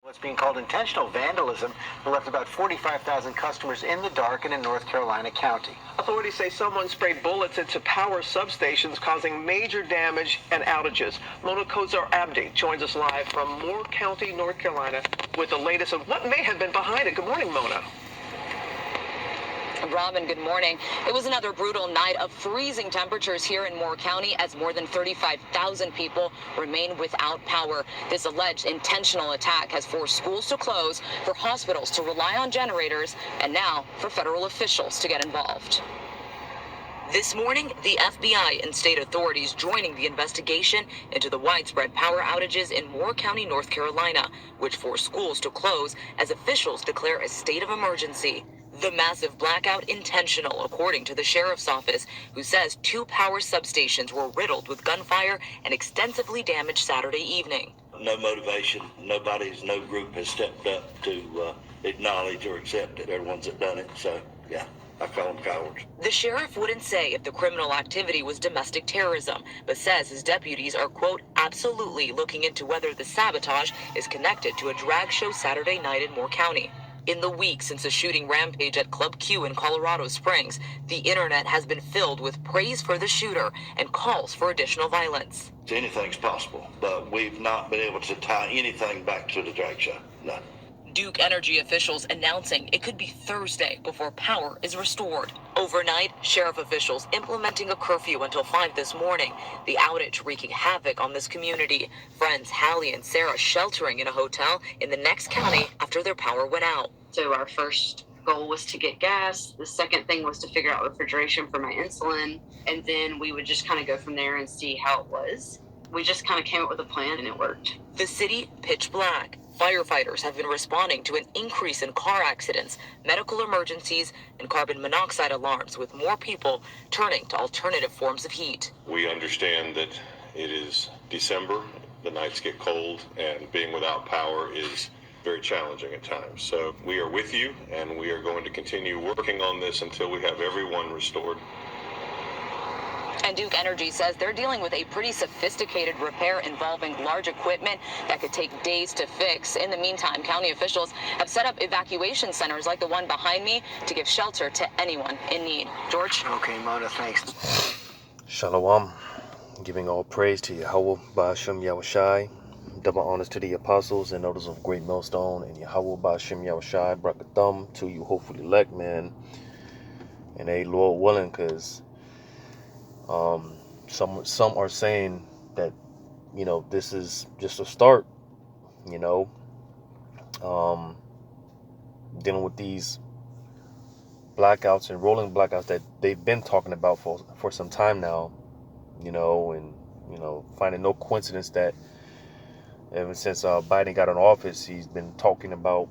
What's being called intentional vandalism that left about 45,000 customers in the dark in a North Carolina county. Authorities say someone sprayed bullets into power substations, causing major damage and outages. Mona Kozar-Abdi joins us live from Moore County, North Carolina, with the latest of what may have been behind it. Good morning, Mona. Robin, good morning. It was another brutal night of freezing temperatures here in Moore County as more than 35,000 people remain without power. This alleged intentional attack has forced schools to close, for hospitals to rely on generators, and now for federal officials to get involved. This morning, the FBI and state authorities joining the investigation into the widespread power outages in Moore County, North Carolina, which forced schools to close as officials declare a state of emergency. The massive blackout intentional, according to the sheriff's office, who says 2 power substations were riddled with gunfire and extensively damaged Saturday evening. No motivation. No group has stepped up to acknowledge or accept it. They're the ones that done it. So, yeah, I call them cowards. The sheriff wouldn't say if the criminal activity was domestic terrorism, but says his deputies are, quote, absolutely looking into whether the sabotage is connected to a drag show Saturday night in Moore County. In the week since the shooting rampage at Club Q in Colorado Springs, the internet has been filled with praise for the shooter and calls for additional violence. Anything's possible, but we've not been able to tie anything back to the drag show. None. Duke Energy officials announcing it could be Thursday before power is restored. Overnight, sheriff officials implementing a curfew until 5 this morning. The outage wreaking havoc on this community. Friends Hallie and Sarah sheltering in a hotel in the next county after their power went out. So our first goal was to get gas. The second thing was to figure out refrigeration for my insulin. And then we would just kind of go from there and see how it was. We just kind of came up with a plan and it worked. The city pitch black. Firefighters have been responding to an increase in car accidents, medical emergencies, and carbon monoxide alarms, with more people turning to alternative forms of heat. We understand that it is December, the nights get cold, and being without power is very challenging at times. So we are with you, and we are going to continue working on this until we have everyone restored. And Duke Energy says they're dealing with a pretty sophisticated repair involving large equipment that could take days to fix. In the meantime, county officials have set up evacuation centers like the one behind me to give shelter to anyone in need. George? Okay, Mona, thanks. Shalom. Giving all praise to Yahweh, Ba'ashem Yahushai. Double honors to the apostles and elders of Great Millstone, and Yahweh, Ba'ashem Yahushai, Brakathum, to you hopefully elect, man. And a Lord willing, because some are saying that, you know, this is just a start, you know, dealing with these blackouts and rolling blackouts that they've been talking about for some time now, you know, and, you know, finding no coincidence that ever since Biden got in office, he's been talking about,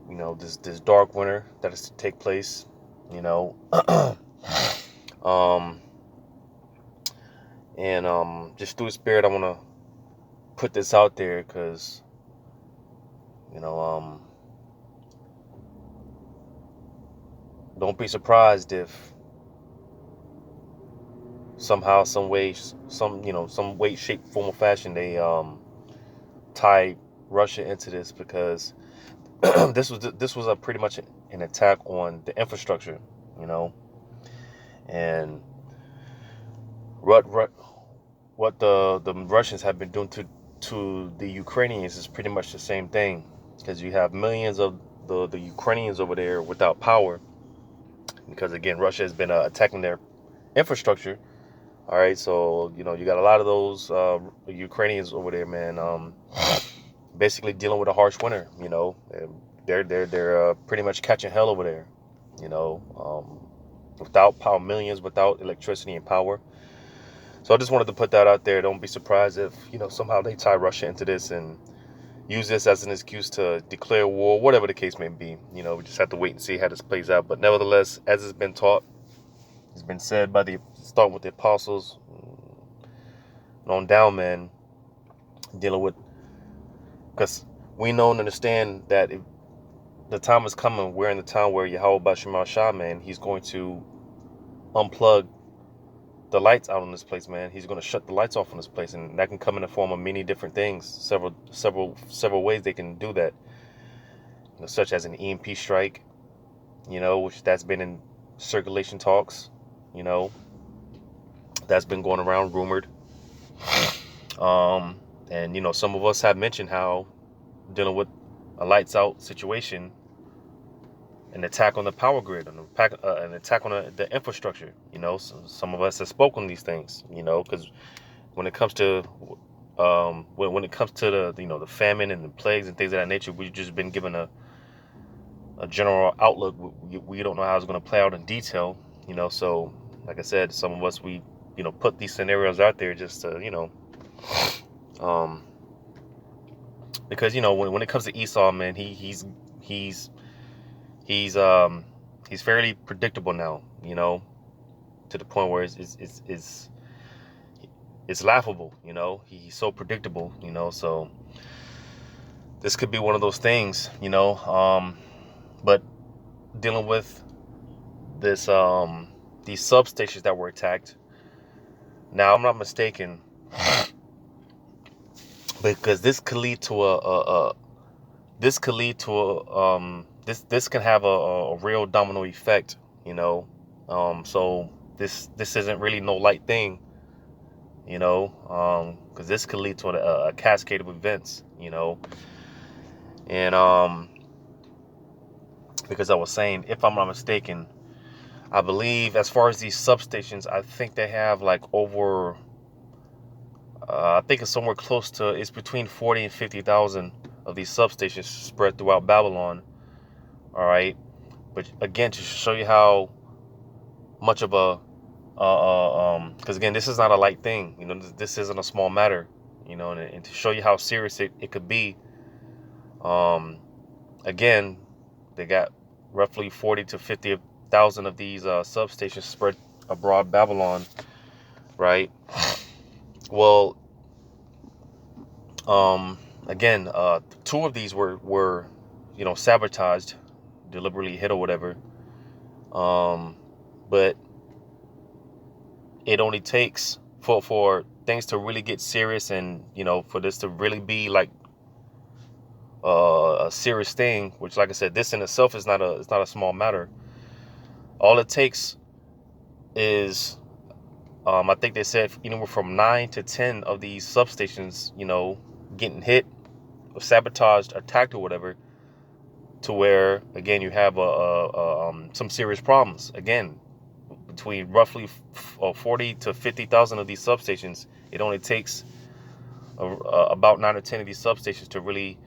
you know, this dark winter that is to take place, you know, and just through the spirit, I want to put this out there because, you know, don't be surprised if somehow, some way, some way, shape, form, or fashion, they tie Russia into this, because this was a pretty much an attack on the infrastructure, you know, and what the Russians have been doing to the Ukrainians is pretty much the same thing, because you have millions of the Ukrainians over there without power, because again Russia has been attacking their infrastructure. All right, so you know you got a lot of those Ukrainians over there, man, basically dealing with a harsh winter. You know, they're pretty much catching hell over there. You know, without power, millions without electricity and power. So I just wanted to put that out there. Don't be surprised if, you know, somehow they tie Russia into this and use this as an excuse to declare war, whatever the case may be. You know, we just have to wait and see how this plays out. But nevertheless, as it's been taught, it's been said starting with the apostles on down, man, dealing with, because we know and understand that if the time is coming, we're in the time where Yahweh Ba'ashem Shah, man, he's going to unplug the lights out on this place, man. He's going to shut the lights off on this place, and that can come in the form of many different things. Several ways they can do that, such as an EMP strike, which that's been in circulation talks, that's been going around rumored. And some of us have mentioned how dealing with a lights out situation, an attack on the power grid, an attack on the infrastructure. Some of us have spoken these things. Because when it comes to when it comes to the famine and the plagues and things of that nature, we've just been given a general outlook. We don't know how it's going to play out in detail. So like I said, some of us we put these scenarios out there just to because when it comes to Esau, man, he's fairly predictable now, to the point where it's laughable, he's so predictable, so this could be one of those things, but dealing with this these substations that were attacked. Now, I'm not mistaken, because this could lead to this can have a real domino effect, so this isn't really no light thing, because this could lead to a cascade of events, and because I was saying, if I'm not mistaken, I believe as far as these substations, I think they have like over, I think it's somewhere close to, it's between 40 and 50,000 of these substations spread throughout Babylon. All right. But again, to show you how much of a, because again, this is not a light thing, this isn't a small matter, and to show you how serious it could be. Again, they got roughly 40 to 50,000 of these substations spread abroad Babylon, right? Well, again, 2 of these were sabotaged, deliberately hit or whatever. But it only takes for things to really get serious, and for this to really be like a serious thing, which, like I said, this in itself is not a small matter. All it takes is, I think they said anywhere from 9 to 10 of these substations, getting hit, or sabotaged, attacked, or whatever, to where, again, you have some serious problems. Again, between roughly 40 to 50,000 of these substations, it only takes about 9 or 10 of these substations to really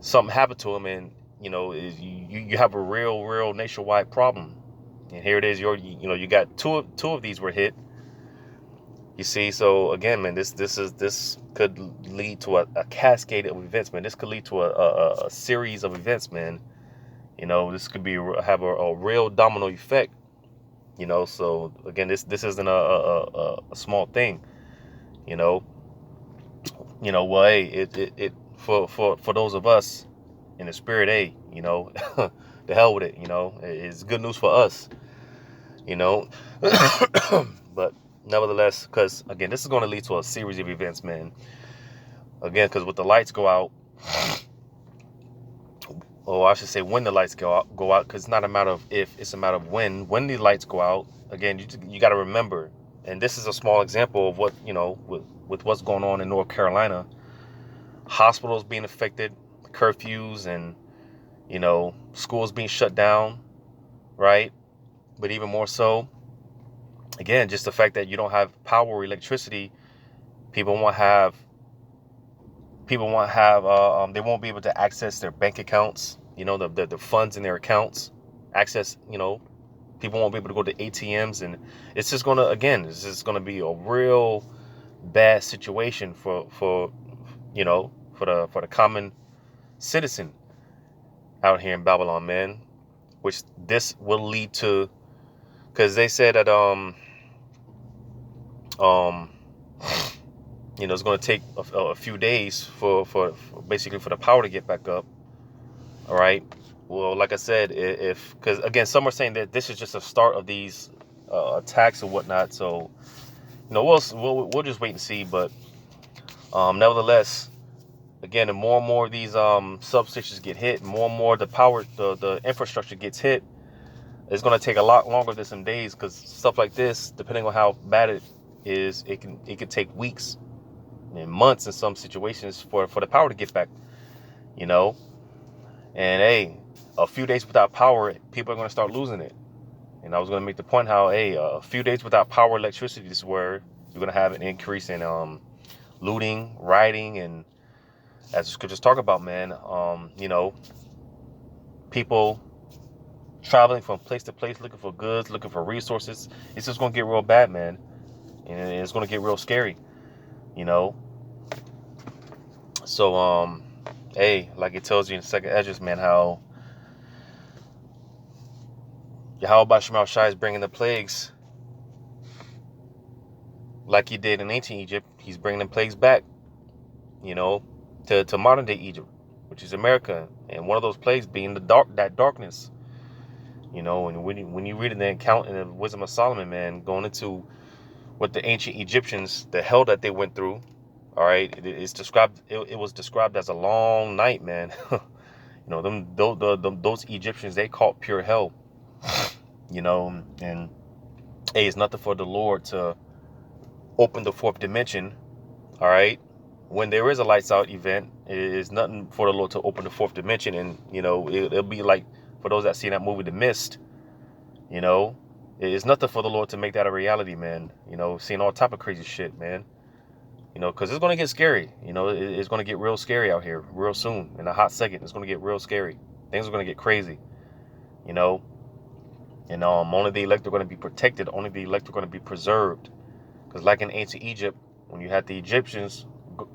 something happen to them, and you have a real nationwide problem. And here it is, you got two of these were hit. You see, so again, man, this could lead to a cascade of events, man. This could lead to a series of events, man. This could have a real domino effect. So again, this isn't a small thing. Well, hey, it for those of us in the spirit, hey, the hell with it. It's good news for us. But nevertheless, because again, this is going to lead to a series of events, man. Again, because with the lights go out, or I should say when the lights go out, because it's not a matter of if, it's a matter of when. When the lights go out, again, you got to remember, and this is a small example of what, with what's going on in North Carolina. Hospitals being affected, curfews, and, schools being shut down, right? But even more so, again, just the fact that you don't have power or electricity, people won't have, they won't be able to access their bank accounts, the funds in their accounts, access, people won't be able to go to ATMs, and it's just going to be a real bad situation for the common citizen out here in Babylon, man, which this will lead to, because they said that it's going to take a few days for basically for the power to get back up. All right. Well, like I said, because again, some are saying that this is just a start of these attacks or whatnot. So we'll just wait and see. But nevertheless, again, the more and more these substations get hit, more and more the infrastructure gets hit, it's going to take a lot longer than some days, because stuff like this, depending on how bad it is, it can take weeks and months in some situations for the power to get back, And hey, a few days without power, people are going to start losing it. And I was going to make the point how, hey, a few days without power, electricity is where you're going to have an increase in looting, rioting, and as the scriptures talk about, man, people traveling from place to place, looking for goods, looking for resources. It's just going to get real bad, man. And it's going to get real scary, So, hey, like it tells you in Second Esdras, man, how Yahweh Shemal Shai is bringing the plagues like he did in ancient Egypt. He's bringing the plagues back, to modern day Egypt, which is America. And one of those plagues being that darkness. And when you read in the account in the Wisdom of Solomon, man, going into what the ancient Egyptians, the hell that they went through, all right, it's described. It was described as a long night, man. Those Egyptians, they caught pure hell. And hey, it's nothing for the Lord to open the fourth dimension, all right. When there is a lights out event, it is nothing for the Lord to open the fourth dimension, and it'll be like, for those that seen that movie, The Mist, it's nothing for the Lord to make that a reality, man. Seeing all type of crazy shit, man. Because it's going to get scary. It's going to get real scary out here real soon. In a hot second, it's going to get real scary. Things are going to get crazy, And only the elect are going to be protected. Only the elect are going to be preserved. Because like in ancient Egypt, when you had the Egyptians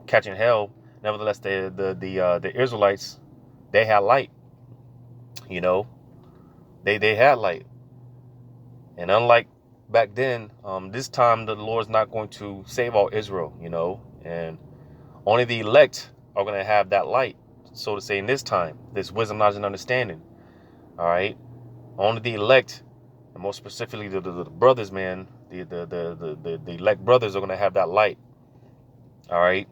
catching hell, nevertheless, the Israelites, they had light. They had light. And unlike back then, this time the Lord's not going to save all Israel, and only the elect are going to have that light, so to say, in this time, this wisdom, knowledge, and understanding. All right, only the elect, and more specifically the brothers, man, the elect brothers are going to have that light. All right,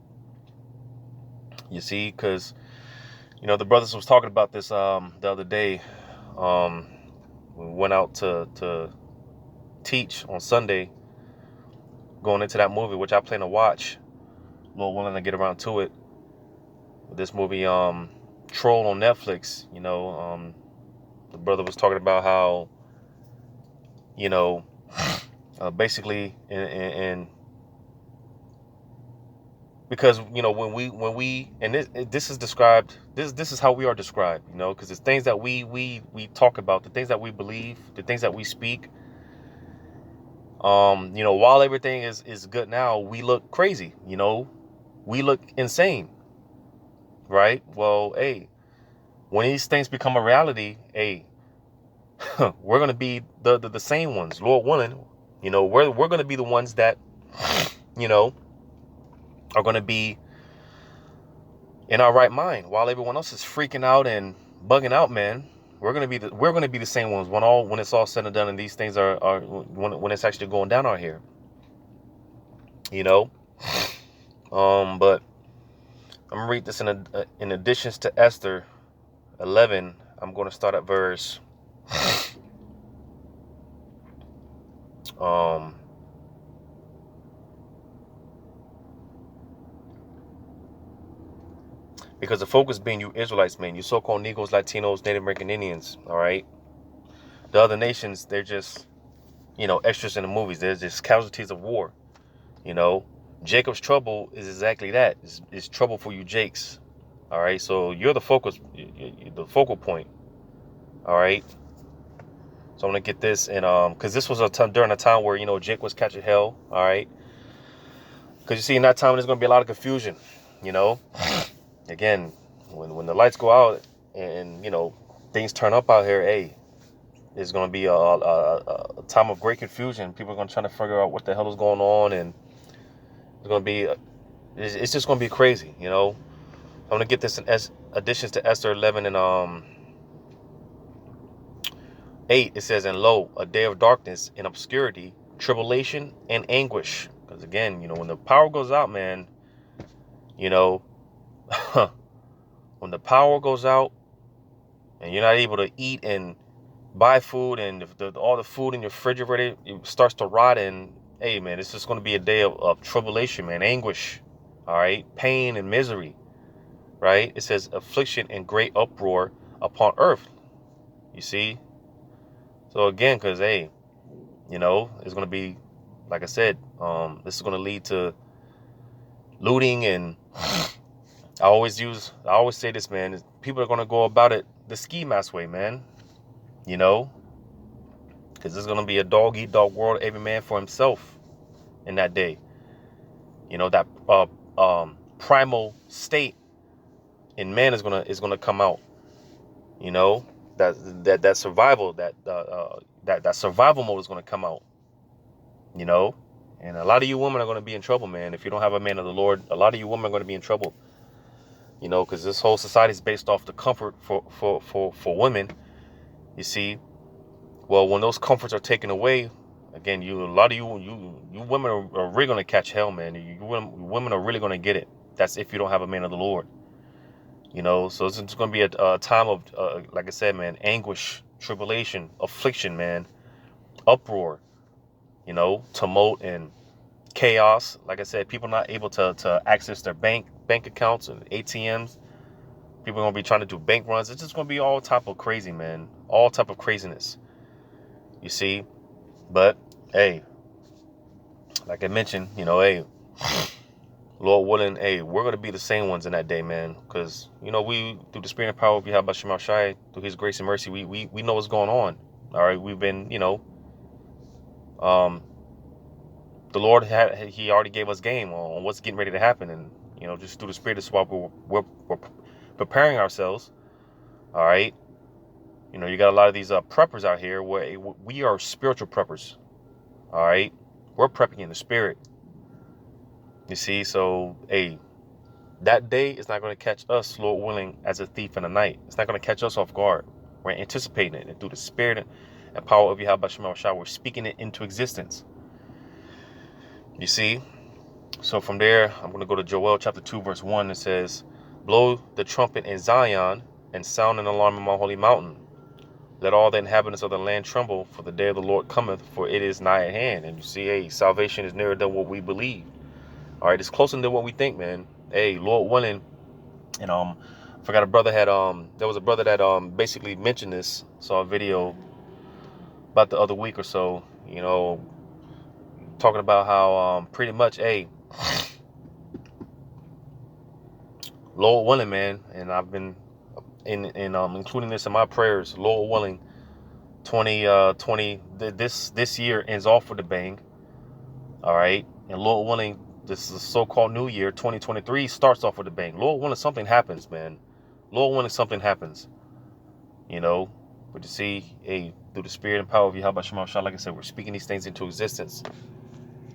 you see, because the brothers was talking about this the other day. We went out to teach on Sunday, going into that movie, which I plan to watch. Lord willing to get around to it. This movie, Troll on Netflix. The brother was talking about how, basically, and because when we and this is described, this is how we are described, because it's things that we talk about, the things that we believe, the things that we speak. While everything is good now, we look crazy, we look insane, right? Well, hey, when these things become a reality, hey, we're going to be the same ones, Lord willing, we're going to be the ones that, are going to be in our right mind while everyone else is freaking out and bugging out, man. We're gonna be the same ones when it's all said and done, and these things are when it's actually going down out here. But I'm gonna read this in additions to Esther 11. I'm gonna start at verse because the focus being you Israelites, man, you so-called Negroes, Latinos, Native American Indians, all right? The other nations, they're just, extras in the movies. They're just casualties of war, Jacob's trouble is exactly that. It's trouble for you Jakes, all right? So you're the focal point, all right? So I'm going to get this, and because this was during a time where, Jake was catching hell, all right? Because you see, in that time, there's going to be a lot of confusion, Again, when the lights go out and things turn up out here, hey, there's going to be a time of great confusion. People are going to try to figure out what the hell is going on, and it's going to be it's just going to be crazy, I'm going to get this in additions to Esther 11 and 8. It says, "And lo, a day of darkness and obscurity, tribulation and anguish." Because again, when the power goes out, man, you know, when the power goes out and you're not able to eat and buy food, and if all the food in your refrigerator it starts to rot, and hey, man, it's just going to be a day of tribulation, man, anguish, all right, pain and misery, right? It says affliction and great uproar upon earth. You see? So again, because hey, it's going to be, like I said, this is going to lead to looting, and I always say this, man, is people are going to go about it the ski mask way, man, because there's going to be a dog eat dog world, every man for himself in that day. That primal state in man is gonna come out. That survival, that survival mode is gonna come out. And a lot of you women are gonna be in trouble, man. If you don't have a man of the Lord, a lot of you women are gonna be in trouble. Because this whole society is based off the comfort for women. You see, well, when those comforts are taken away, again, a lot of you women are really gonna catch hell, man. You women are really gonna get it. That's if you don't have a man of the Lord. So it's gonna be a time of, like I said, man, anguish, tribulation, affliction, man, uproar, tumult and chaos. Like I said, people not able to access their bank accounts and ATMs. People are gonna be trying to do bank runs. It's just gonna be all type of crazy, man. All type of craziness. You see, but hey, like I mentioned, hey, Lord willing, hey, we're gonna be the same ones in that day, man. Because we, through the spirit and power of Yahweh Shema Shai, through His grace and mercy, we know what's going on. All right, we've been, the Lord He already gave us game on what's getting ready to happen, and just through the spirit, that's why we're preparing ourselves. All right, you got a lot of these preppers out here where we are spiritual preppers. All right, we're prepping in the spirit. You see, so hey, that day is not going to catch us, Lord willing, as a thief in the night. It's not going to catch us off guard. We're anticipating it, and through the spirit and power of Yahweh Shema Shai, we're speaking it into existence. You see, so from there, I'm going to go to Joel chapter 2, verse 1. It says, "Blow the trumpet in Zion and sound an alarm in my holy mountain. Let all the inhabitants of the land tremble, for the day of the Lord cometh, for it is nigh at hand." And you see, hey, salvation is nearer than what we believe. All right, it's closer than what we think, man. Hey, Lord willing, and I forgot a brother had there was a brother that basically mentioned this. Saw a video about the other week or so, talking about how pretty much, hey, Lord willing, man, and I've been including this in my prayers. Lord willing, 2020 this year ends off with a bang. All right, and Lord willing, this is a so-called new year, 2023, starts off with a bang. Lord willing, something happens, man. Lord willing, something happens. But you see, hey, through the spirit and power of Yahweh Shema Shai, like I said, we're speaking these things into existence.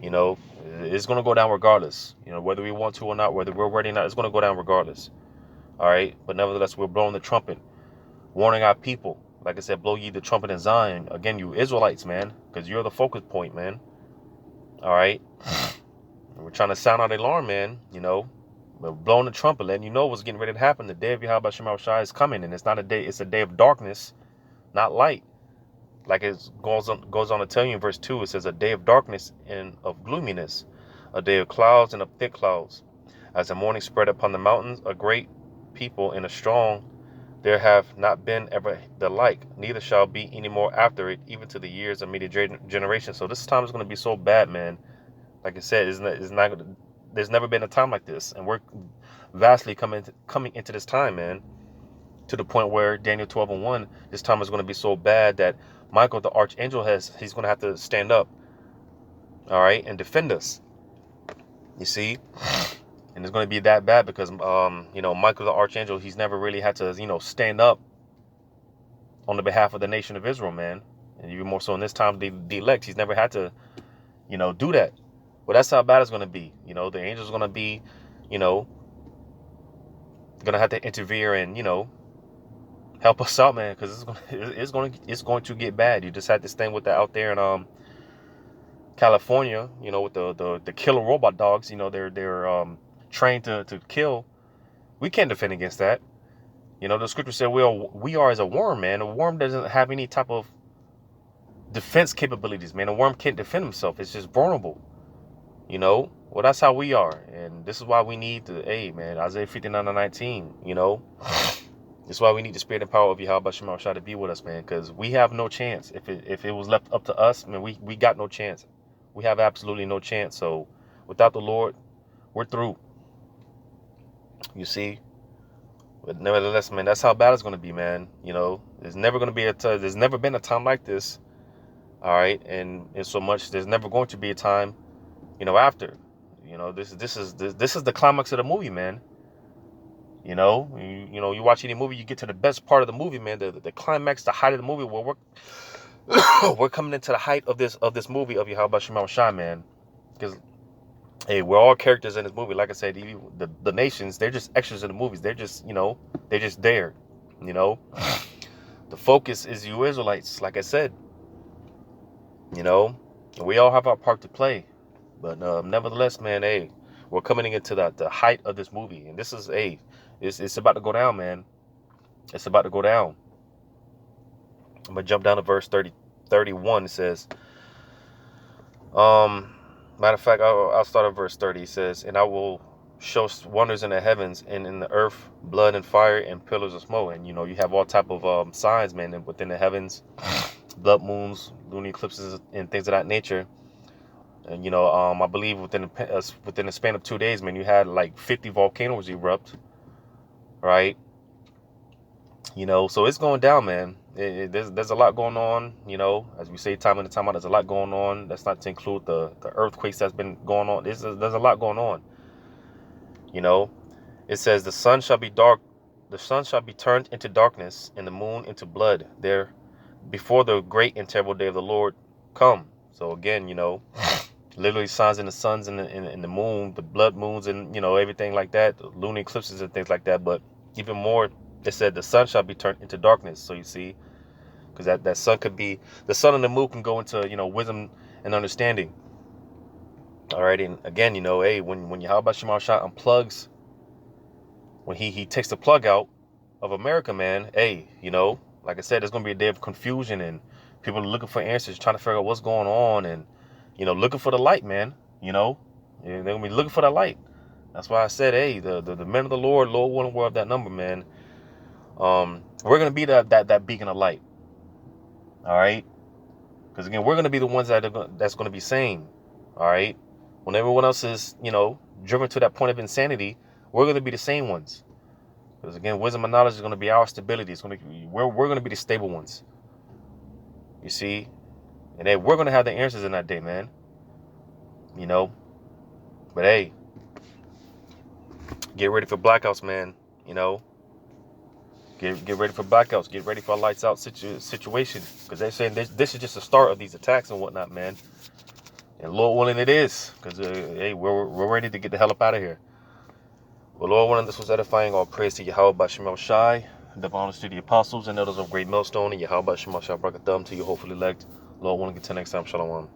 It's going to go down regardless. Whether we want to or not, whether we're ready or not, it's going to go down regardless. All right, but nevertheless, we're blowing the trumpet, warning our people. Like I said, blow ye the trumpet in Zion. Again, you Israelites, man, because you're the focus point, man. All right. We're trying to sound out the alarm, man. We're blowing the trumpet, letting you know what's getting ready to happen. The day of Yahweh Shema Shai is coming, and it's not a day. It's a day of darkness, not light. Like it goes on to tell you in verse 2, it says, "A day of darkness and of gloominess, a day of clouds and of thick clouds. As the morning spread upon the mountains, a great people and a strong, there have not been ever the like, neither shall be any more after it, even to the years of many generations." So this time is going to be so bad, man. Like I said, there's never been a time like this, and we're vastly coming into this time, man. To the point where Daniel 12:1, this time is going to be so bad that Michael, the archangel, he's going to have to stand up, all right, and defend us. You see, and it's going to be that bad because Michael, the archangel, he's never really had to stand up on the behalf of the nation of Israel, man. And even more so in this time, the elect, he's never had to do that. Well, that's how bad it's going to be. The angel's going to be, going to have to interfere and, help us out, man, because it's going to get bad. You just have to stand with that out there and California, you know, with the killer robot dogs, you know, they're trained to kill. We can't defend against that. You know, the scripture said we are as a worm, man. A worm doesn't have any type of defense capabilities, man. A worm can't defend himself. It's just vulnerable. You know, well, that's how we are, and this is why we need the man, Isaiah 59:19. You know, this is why we need the spirit and power of Yahweh Shema Shah to be with us, man, because we have no chance. If it was left up to us, man, we got no chance. We have absolutely no chance. So without the Lord, we're through. You see, but nevertheless, man, that's how bad it's going to be, man. You know, there's never going to be there's never been a time like this. All right, and so much there's never going to be a time, you know, after. You know, this is the climax of the movie, man. You know, you watch any movie, you get to the best part of the movie, man. The climax, the height of the movie. Where we're coming into the height of this movie of Yahweh Shema Shah, man. Because hey, we're all characters in this movie. Like I said, the nations, they're just extras in the movies. They're just, you know, they're just there. You know, the focus is you Israelites. Like I said, you know, we all have our part to play. But nevertheless, man, hey, we're coming into the height of this movie, and this is it's about to go down, man. It's about to go down. I'm gonna jump down to verse 31. It says, matter of fact, I'll start at verse 30. It says, and I will show wonders in the heavens and in the earth, blood and fire and pillars of smoke. And you know, you have all type of signs, man, within the heavens, blood moons, lunar eclipses, and things of that nature. And you know, I believe within the span of 2 days, man, you had like 50 volcanoes erupt, right? You know, so it's going down, man. There's a lot going on. You know, as we say time in and time out, there's a lot going on. That's not to include the earthquakes that's been going on. There's a lot going on. You know, it says the sun shall be dark, the sun shall be turned into darkness, and the moon into blood. There, before the great and terrible day of the Lord come. So again, you know. Literally signs in the suns and the moon, the blood moons, and you know, everything like that, lunar eclipses and things like that. But even more, it said the sun shall be turned into darkness. So you see, because that sun could be, the sun and the moon can go into, you know, wisdom and understanding. All right, and again, you know, hey, when Yahweh Shema Shah unplugs, when he takes the plug out of America, man, hey, you know, like I said, there's gonna be a day of confusion, and people are looking for answers, trying to figure out what's going on, and you know, looking for the light, man. You know, and they're gonna be looking for the light. That's why I said, hey, the men of the Lord willing, we're of that number, man. We're gonna be that beacon of light. All right, because again, we're gonna be the ones that's gonna be sane. All right, when everyone else is, you know, driven to that point of insanity, we're gonna be the sane ones. Because again, wisdom and knowledge is gonna be our stability. It's gonna be we're gonna be the stable ones. You see. And then we're going to have the answers in that day, man. You know. But hey. Get ready for blackouts, man. You know. Get ready for blackouts. Get ready for a lights out situation. Because they're saying this is just the start of these attacks and whatnot, man. And Lord willing it is. Because, hey, we're ready to get the hell up out of here. Well, Lord willing, this was edifying. All praise to Yahweh Bashim Shai. Double honors to the apostles and elders of Great Millstone. And Yahweh Bashim Shai Brakathum to your hopefully elect. Lord willing, until next time. Shalom.